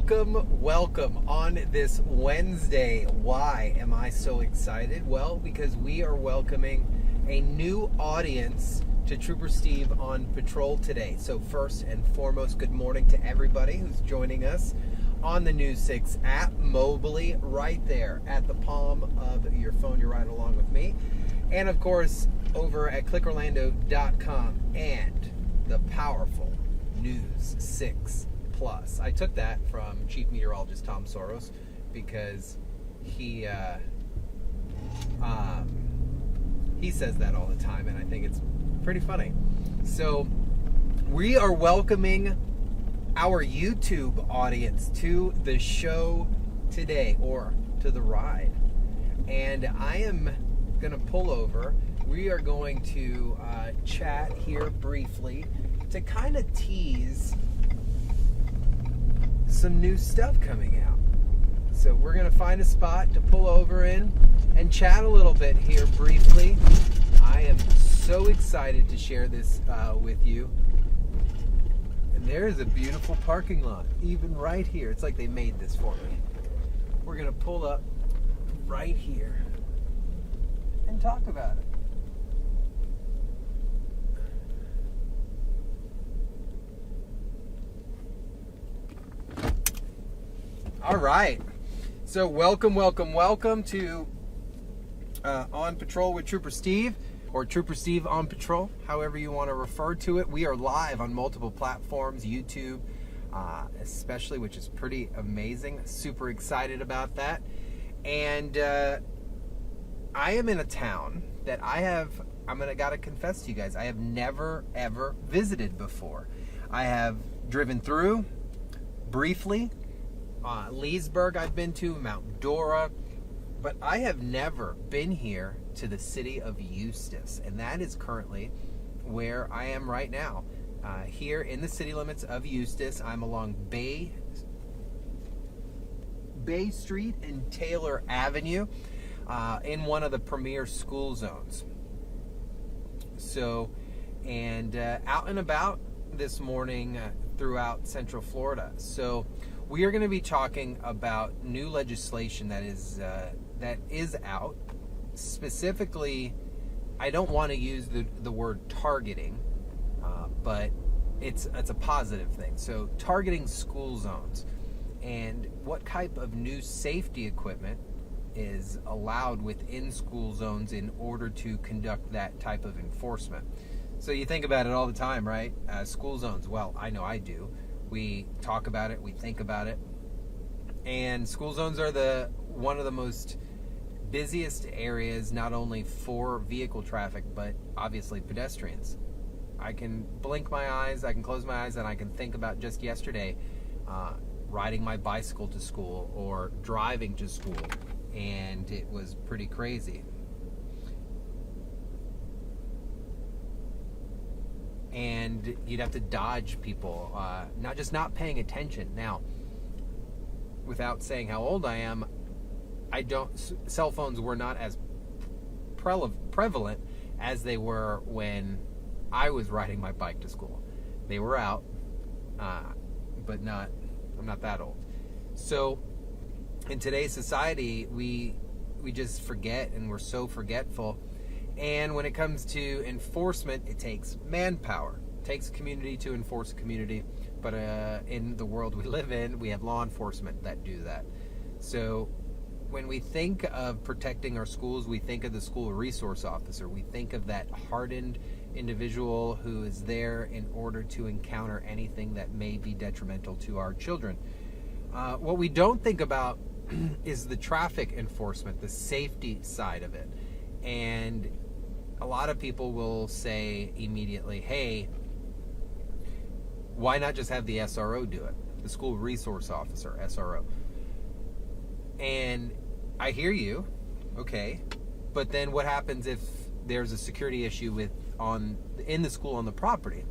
welcome on this Wednesday. Why am I so excited? Well, because we are welcoming a new audience to Trooper Steve on patrol today. So first and foremost, good morning to everybody who's joining us on the News 6 app, mobily, right there at the palm of your phone. You're right along with me. And of course, over at clickorlando.com and the powerful News 6 Plus. I took that from Chief Meteorologist Tom Soros because he says that all the time, and I think it's pretty funny. So we are welcoming our YouTube audience to the show today, or to the ride. And I am going to pull over. We are going to chat here briefly to kind of tease some new stuff coming out. So we're going to find a spot to pull over in and chat a little bit here briefly. I am so excited to share this with you. And there is a beautiful parking lot, even right here. It's like they made this for me. We're going to pull up right here and talk about it. All right, so welcome to On Patrol with Trooper Steve, or Trooper Steve on Patrol, however you want to refer to it. We are live on multiple platforms, YouTube especially, which is pretty amazing. Super excited about that. And I am in a town that gotta confess to you guys, I have never ever visited before. I have driven through briefly. Leesburg I've been to, Mount Dora, but I have never been here to the city of Eustis, and that is currently where I am right now. Here in the city limits of Eustis, I'm along Bay Street and Taylor Avenue in one of the premier school zones. So, and out and about this morning throughout Central Florida. So we are going to be talking about new legislation that is out. Specifically, I don't want to use the word targeting, but it's a positive thing. So targeting school zones and what type of new safety equipment is allowed within school zones in order to conduct that type of enforcement. So you think about it all the time, right? School zones, well, I know I do. We talk about it, we think about it. And school zones are one of the most busiest areas, not only for vehicle traffic, but obviously pedestrians. I can blink my eyes, I can close my eyes, and I can think about just yesterday riding my bicycle to school or driving to school, and it was pretty crazy. And you'd have to dodge people, not paying attention. Now, without saying how old I am, cell phones were not as prevalent as they were when I was riding my bike to school. They were out, but I'm not that old. So in today's society, we just forget, and we're so forgetful. And when it comes to enforcement, it takes manpower. It takes a community to enforce a community. But in the world we live in, we have law enforcement that do that. So when we think of protecting our schools, we think of the school resource officer. We think of that hardened individual who is there in order to encounter anything that may be detrimental to our children. What we don't think about is the traffic enforcement, the safety side of it. And a lot of people will say immediately, hey, why not just have the SRO do it? The school resource officer, SRO. And I hear you, okay, but then what happens if there's a security issue in the school on the property?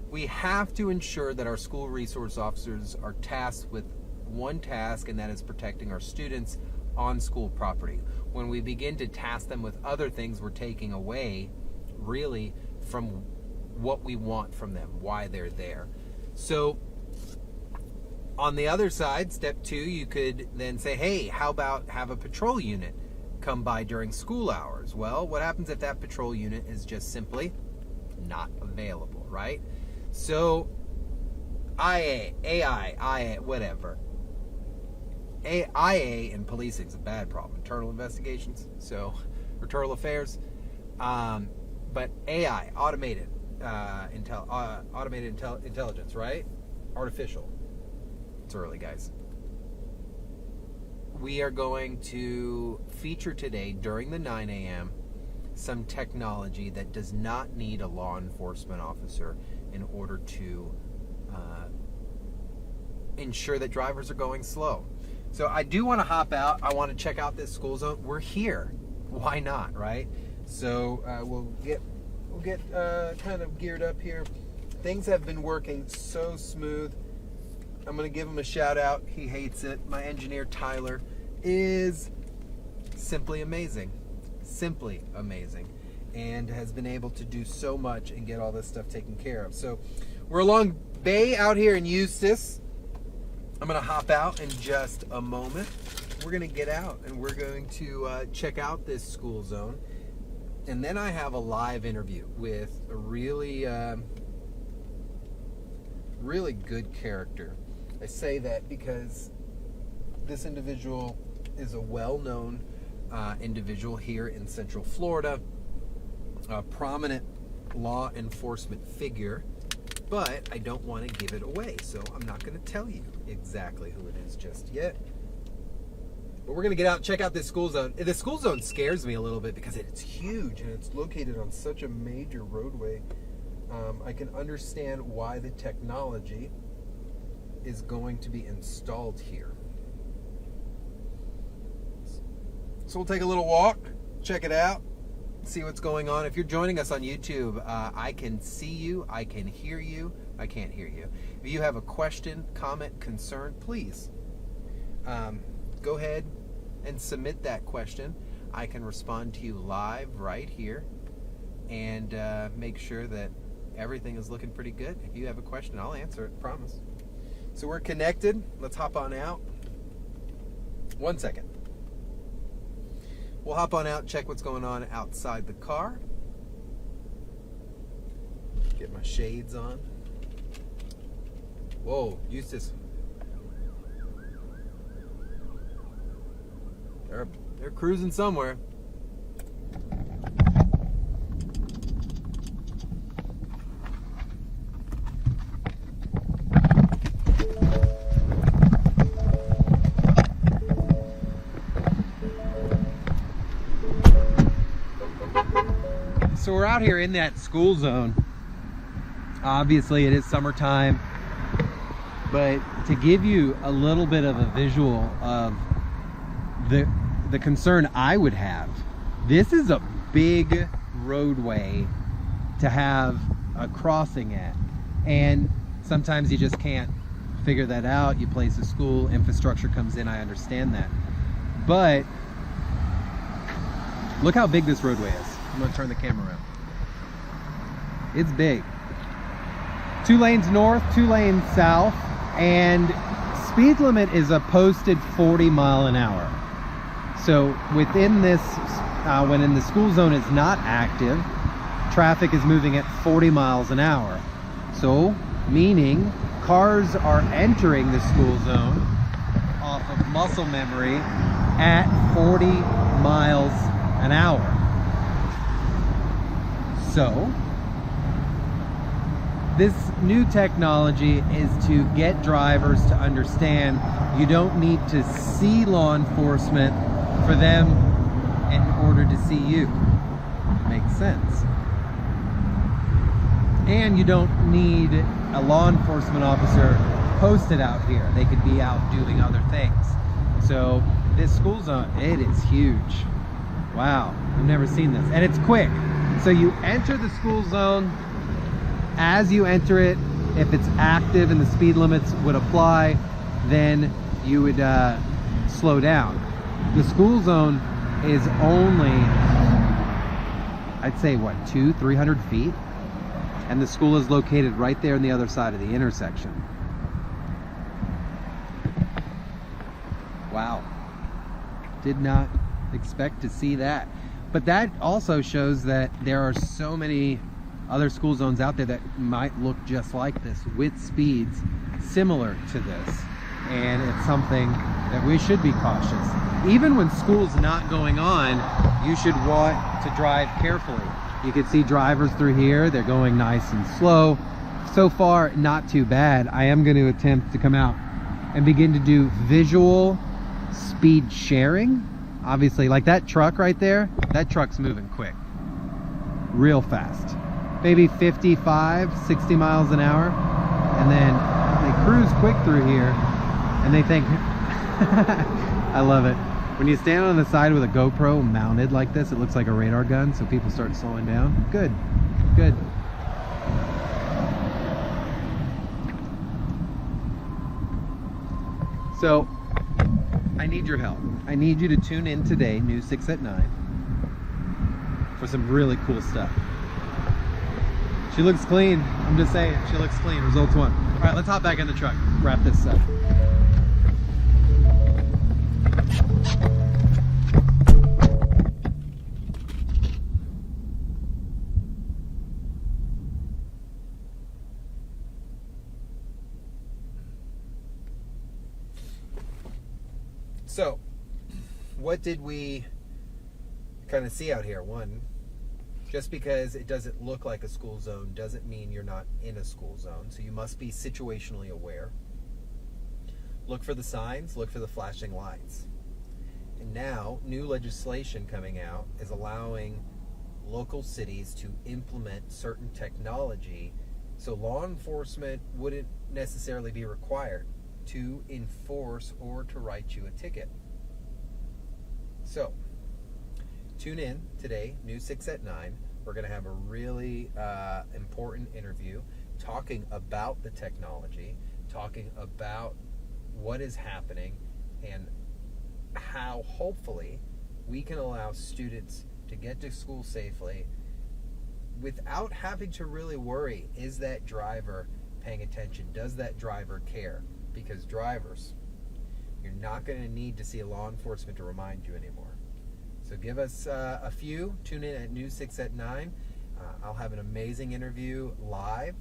We have to ensure that our school resource officers are tasked with one task, and that is protecting our students on school property. When we begin to task them with other things, we're taking away really from what we want from them, why they're there. So On the other side, step 2, you could then say, hey, how about have a patrol unit come by during school hours? Well, what happens if that patrol unit is just simply not available, right? So AI, whatever. IA in policing is a bad problem. Internal investigations, so internal affairs. But AI, automated intelligence, right? Artificial. It's early, guys. We are going to feature today during the 9 a.m. some technology that does not need a law enforcement officer in order to ensure that drivers are going slow. So I do want to hop out. I want to check out this school zone. We're here. Why not, right? So we'll get kind of geared up here. Things have been working so smooth. I'm going to give him a shout out. He hates it. My engineer, Tyler, is simply amazing. Simply amazing. And has been able to do so much and get all this stuff taken care of. So we're along Bay out here in Eustis. I'm going to hop out in just a moment. We're going to get out and we're going to check out this school zone. And then I have a live interview with a really good character. I say that because this individual is a well-known individual here in Central Florida, a prominent law enforcement figure, but I don't want to give it away, so I'm not going to tell you exactly who it is just yet. But we're going to get out and check out this school zone. The school zone scares me a little bit because it's huge and it's located on such a major roadway. I can understand why the technology is going to be installed here. So we'll take a little walk, check it out, see what's going on. If you're joining us on YouTube, I can see you, I can hear you, I can't hear you. If you have a question, comment, concern, please go ahead and submit that question. I can respond to you live right here and make sure that everything is looking pretty good. If you have a question, I'll answer it, promise. So we're connected. Let's hop on out. 1 second. We'll hop on out and check what's going on outside the car. Get my shades on. Whoa, Eustis. They're cruising somewhere. So we're out here in that school zone. Obviously it is summertime, but to give you a little bit of a visual of the concern I would have, this is a big roadway to have a crossing at, and sometimes you just can't figure that out. You place a school, infrastructure comes in, I understand that, but look how big this roadway is. I'm going to turn the camera around. It's big. 2 lanes north, 2 lanes south, and speed limit is a posted 40 mile an hour. So within this, when in the school zone is not active, traffic is moving at 40 miles an hour. So, meaning cars are entering the school zone off of muscle memory at 40 miles an hour. So, this new technology is to get drivers to understand you don't need to see law enforcement for them in order to see you. Makes sense. And you don't need a law enforcement officer posted out here. They could be out doing other things. So this school zone, it is huge. Wow, I've never seen this. And it's quick. So you enter the school zone. As you enter it, if it's active and the speed limits would apply, then you would slow down. The school zone is only, I'd say what, 200-300 feet? And the school is located right there on the other side of the intersection. Wow. Did not expect to see that. But that also shows that there are so many other school zones out there that might look just like this, with speeds similar to this. And it's something that we should be cautious. Even when school's not going on, you should want to drive carefully. You can see drivers through here, they're going nice and slow. So far, not too bad. I am going to attempt to come out and begin to do visual speed sharing. Obviously, like that truck right there, that truck's moving quick, real fast. Maybe 55, 60 miles an hour. And then they cruise quick through here and they think, I love it. When you stand on the side with a GoPro mounted like this, it looks like a radar gun, so people start slowing down. Good, good. So, I need your help. I need you to tune in today, News 6 at 9, for some really cool stuff. She looks clean. I'm just saying, she looks clean. Results 1. All right, let's hop back in the truck. Wrap this up. So, what did we kind of see out here? One, just because it doesn't look like a school zone doesn't mean you're not in a school zone. So you must be situationally aware. Look for the signs, look for the flashing lights. And now, new legislation coming out is allowing local cities to implement certain technology so law enforcement wouldn't necessarily be required to enforce or to write you a ticket. So, tune in today, News 6 at 9. We're going to have a really important interview talking about the technology, talking about what is happening, and how hopefully we can allow students to get to school safely without having to really worry, is that driver paying attention? Does that driver care? Because drivers, you're not going to need to see a law enforcement to remind you anymore. So give us a few. Tune in at News 6 at 9. I'll have an amazing interview live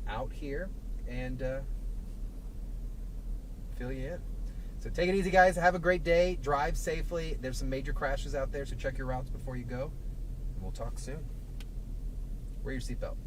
out here and fill you in. So take it easy, guys. Have a great day. Drive safely. There's some major crashes out there, so check your routes before you go. And we'll talk soon. Wear your seatbelt.